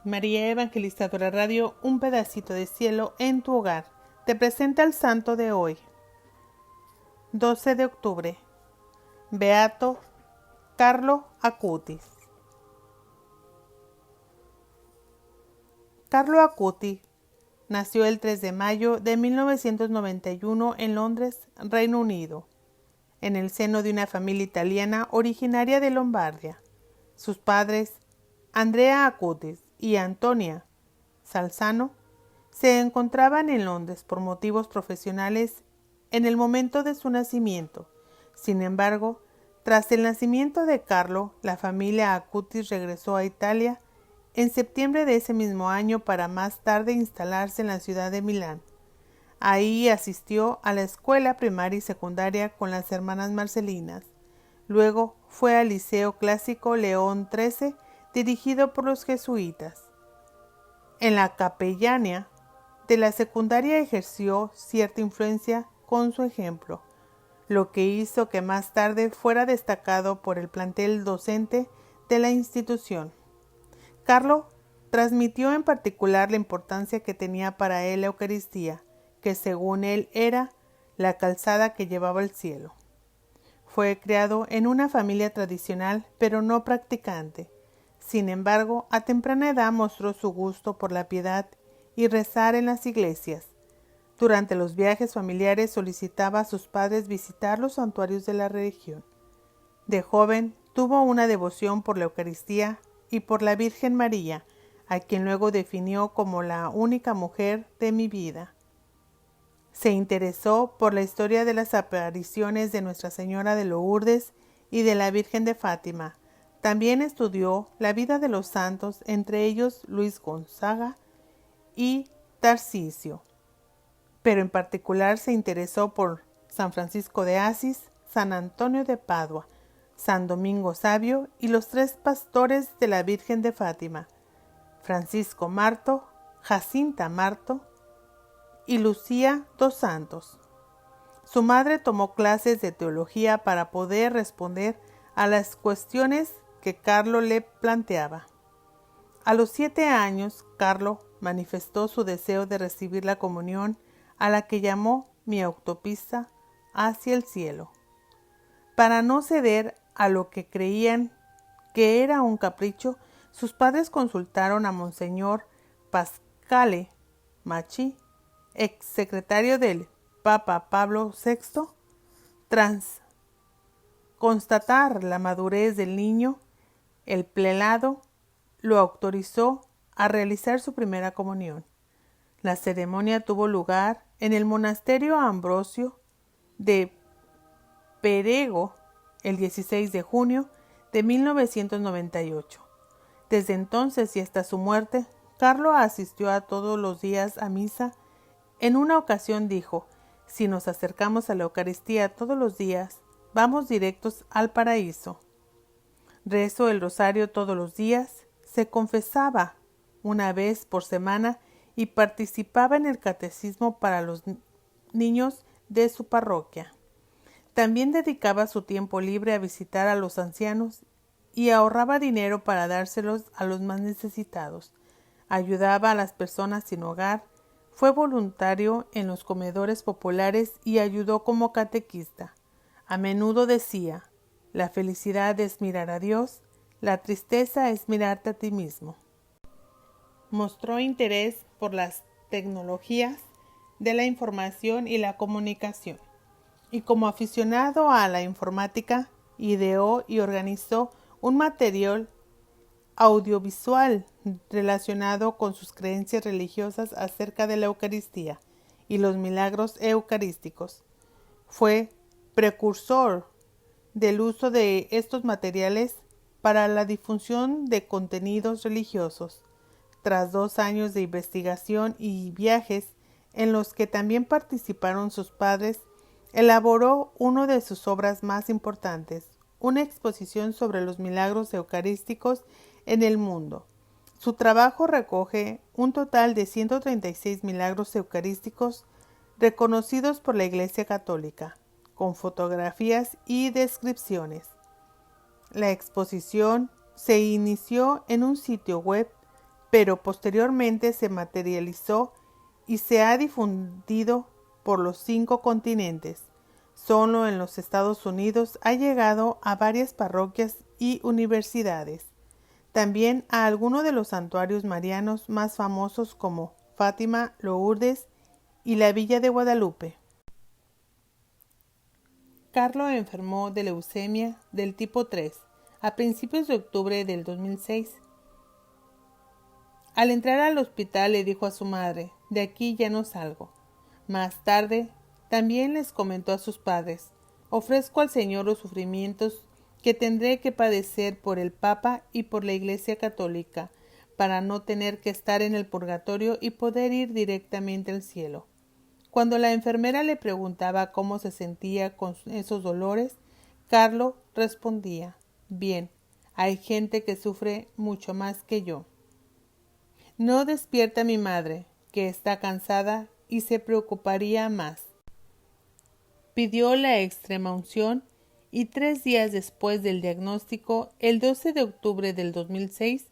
María Evangelizadora Radio, un pedacito de cielo en tu hogar. Te presenta el santo de hoy, 12 de octubre, Beato Carlo Acutis. Carlo Acutis nació el 3 de mayo de 1991 en Londres, Reino Unido, en el seno de una familia italiana originaria de Lombardia. Sus padres, Andrea Acutis y Antonia Salzano, se encontraban en Londres por motivos profesionales en el momento de su nacimiento. Sin embargo, tras el nacimiento de Carlo, la familia Acutis regresó a Italia en septiembre de ese mismo año para más tarde instalarse en la ciudad de Milán. Ahí asistió a la escuela primaria y secundaria con las hermanas Marcelinas. Luego fue al Liceo Clásico León XIII, dirigido por los jesuitas. En la capellanía de la secundaria ejerció cierta influencia con su ejemplo, lo que hizo que más tarde fuera destacado por el plantel docente de la institución. Carlo transmitió en particular la importancia que tenía para él la Eucaristía, que según él era la calzada que llevaba al cielo. Fue criado en una familia tradicional, pero no practicante. Sin embargo, a temprana edad mostró su gusto por la piedad y rezar en las iglesias. Durante los viajes familiares solicitaba a sus padres visitar los santuarios de la región. De joven tuvo una devoción por la Eucaristía y por la Virgen María, a quien luego definió como la única mujer de mi vida. Se interesó por la historia de las apariciones de Nuestra Señora de Lourdes y de la Virgen de Fátima. También estudió la vida de los santos, entre ellos Luis Gonzaga y Tarcisio, pero en particular se interesó por San Francisco de Asís, San Antonio de Padua, San Domingo Sabio y los tres pastores de la Virgen de Fátima, Francisco Marto, Jacinta Marto y Lucía dos Santos. Su madre tomó clases de teología para poder responder a las cuestiones que Carlo le planteaba. A los 7 años, Carlo manifestó su deseo de recibir la comunión, a la que llamó mi autopista hacia el cielo. Para no ceder a lo que creían que era un capricho, sus padres consultaron a Monseñor Pasquale Macchi, ex secretario del Papa Pablo VI. Tras constatar la madurez del niño, el prelado lo autorizó a realizar su primera comunión. La ceremonia tuvo lugar en el monasterio Ambrosio de Perego el 16 de junio de 1998. Desde entonces y hasta su muerte, Carlo asistió a todos los días a misa. En una ocasión dijo: si nos acercamos a la Eucaristía todos los días, vamos directos al paraíso. Rezo el rosario todos los días, se confesaba una vez por semana y participaba en el catecismo para los niños de su parroquia. También dedicaba su tiempo libre a visitar a los ancianos y ahorraba dinero para dárselos a los más necesitados. Ayudaba a las personas sin hogar, fue voluntario en los comedores populares y ayudó como catequista. A menudo decía: la felicidad es mirar a Dios, la tristeza es mirarte a ti mismo. Mostró interés por las tecnologías de la información y la comunicación, y como aficionado a la informática, ideó y organizó un material audiovisual relacionado con sus creencias religiosas acerca de la Eucaristía y los milagros eucarísticos. Fue precursor del uso de estos materiales para la difusión de contenidos religiosos. Tras 2 años de investigación y viajes en los que también participaron sus padres, elaboró una de sus obras más importantes, una exposición sobre los milagros eucarísticos en el mundo. Su trabajo recoge un total de 136 milagros eucarísticos reconocidos por la Iglesia Católica, con fotografías y descripciones. La exposición se inició en un sitio web pero posteriormente se materializó y se ha difundido por los 5 continentes. Solo en los Estados Unidos ha llegado a varias parroquias y universidades. También a algunos de los santuarios marianos más famosos como Fátima, Lourdes y la Villa de Guadalupe. Carlo enfermó de leucemia del tipo 3 a principios de octubre del 2006. Al entrar al hospital le dijo a su madre: «De aquí ya no salgo». Más tarde, también les comentó a sus padres: «Ofrezco al Señor los sufrimientos que tendré que padecer por el Papa y por la Iglesia Católica, para no tener que estar en el purgatorio y poder ir directamente al cielo». Cuando la enfermera le preguntaba cómo se sentía con esos dolores, Carlo respondía: «Bien, hay gente que sufre mucho más que yo». No despierta mi madre, que está cansada y se preocuparía más. Pidió la extremaunción y 3 días después del diagnóstico, el 12 de octubre del 2006,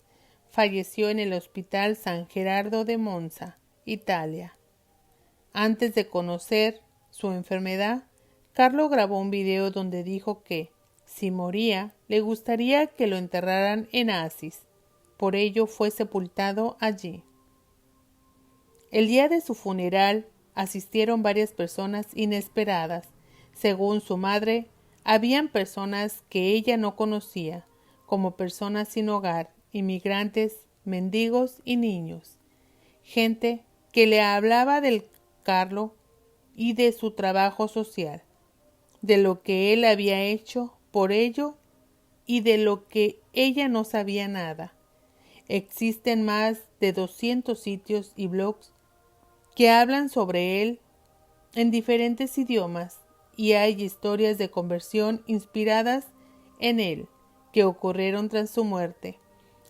falleció en el Hospital San Gerardo de Monza, Italia. Antes de conocer su enfermedad, Carlo grabó un video donde dijo que, si moría, le gustaría que lo enterraran en Asis. Por ello fue sepultado allí. El día de su funeral asistieron varias personas inesperadas. Según su madre, habían personas que ella no conocía, como personas sin hogar, inmigrantes, mendigos y niños. Gente que le hablaba del Carlo y de su trabajo social, de lo que él había hecho por ello y de lo que ella no sabía nada. Existen más de 200 sitios y blogs que hablan sobre él en diferentes idiomas y hay historias de conversión inspiradas en él que ocurrieron tras su muerte.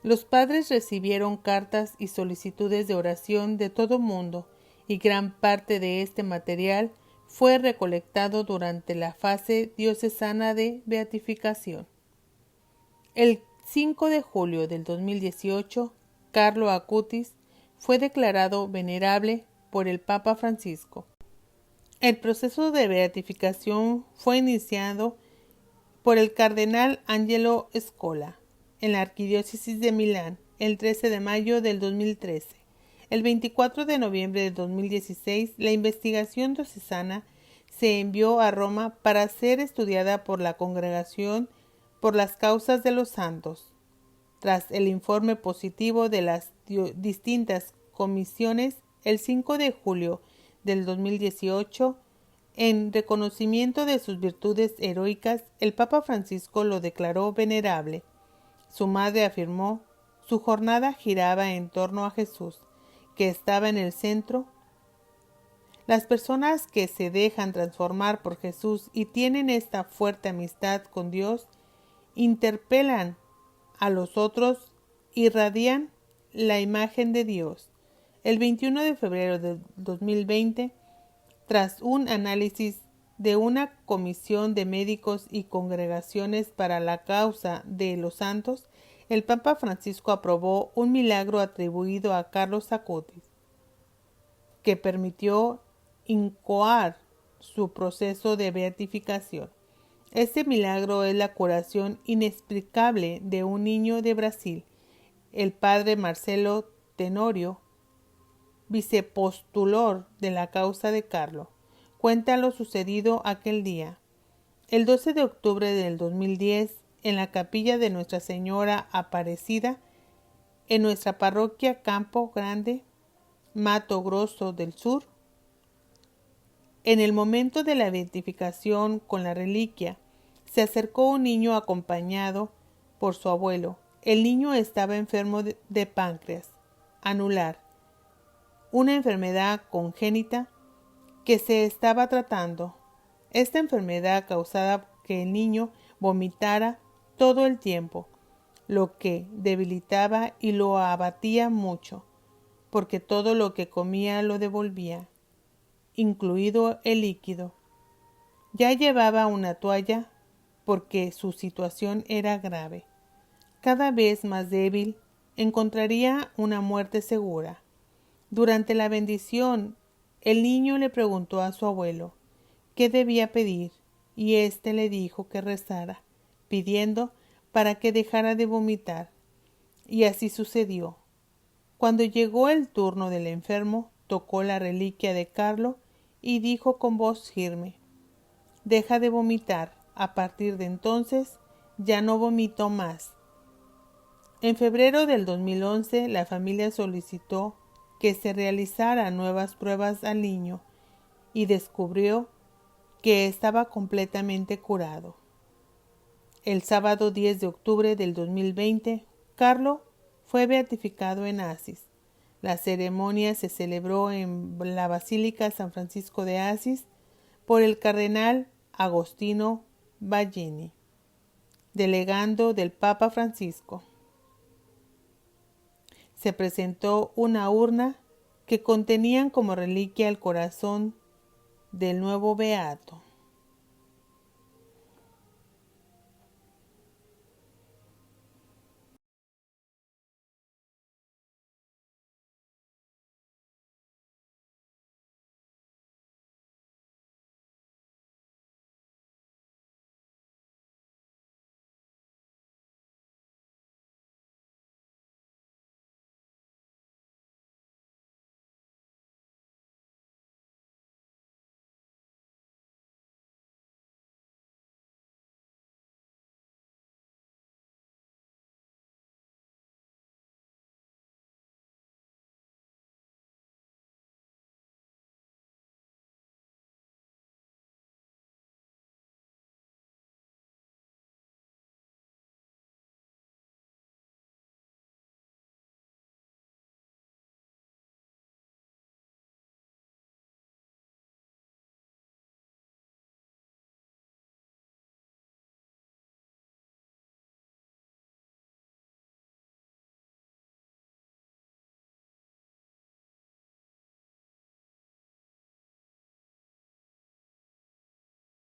Los padres recibieron cartas y solicitudes de oración de todo mundo y gran parte de este material fue recolectado durante la fase diocesana de beatificación. El 5 de julio del 2018, Carlo Acutis fue declarado venerable por el Papa Francisco. El proceso de beatificación fue iniciado por el cardenal Angelo Scola en la Arquidiócesis de Milán el 13 de mayo del 2013. El 24 de noviembre de 2016, la investigación diocesana se envió a Roma para ser estudiada por la Congregación por las Causas de los Santos. Tras el informe positivo de las distintas comisiones, el 5 de julio del 2018, en reconocimiento de sus virtudes heroicas, el Papa Francisco lo declaró venerable. Su madre afirmó: su jornada giraba en torno a Jesús, que estaba en el centro. Las personas que se dejan transformar por Jesús y tienen esta fuerte amistad con Dios, interpelan a los otros, irradian la imagen de Dios. El 21 de febrero de 2020, tras un análisis de una comisión de médicos y congregaciones para la causa de los santos, el Papa Francisco aprobó un milagro atribuido a Carlos Acutis, que permitió incoar su proceso de beatificación. Este milagro es la curación inexplicable de un niño de Brasil. El padre Marcelo Tenorio, vicepostulador de la causa de Carlo, cuenta lo sucedido aquel día. El 12 de octubre del 2010, en la capilla de Nuestra Señora Aparecida, en nuestra parroquia Campo Grande, Mato Grosso del Sur, en el momento de la beatificación con la reliquia, se acercó un niño acompañado por su abuelo. El niño estaba enfermo de páncreas anular, una enfermedad congénita que se estaba tratando. Esta enfermedad causaba que el niño vomitara todo el tiempo, lo que debilitaba y lo abatía mucho, porque todo lo que comía lo devolvía, incluido el líquido. Ya llevaba una toalla porque su situación era grave. Cada vez más débil, encontraría una muerte segura. Durante la bendición, el niño le preguntó a su abuelo qué debía pedir, y éste le dijo que rezara, pidiendo para que dejara de vomitar. Y así sucedió. Cuando llegó el turno del enfermo, tocó la reliquia de Carlo y dijo con voz firme: «Deja de vomitar. A partir de entonces ya no vomitó más». En febrero del 2011, la familia solicitó que se realizaran nuevas pruebas al niño y descubrió que estaba completamente curado. El sábado 10 de octubre del 2020, Carlo fue beatificado en Asís. La ceremonia se celebró en la Basílica San Francisco de Asís por el cardenal Agostino Ballini, delegando del Papa Francisco. Se presentó una urna que contenían como reliquia el corazón del nuevo beato.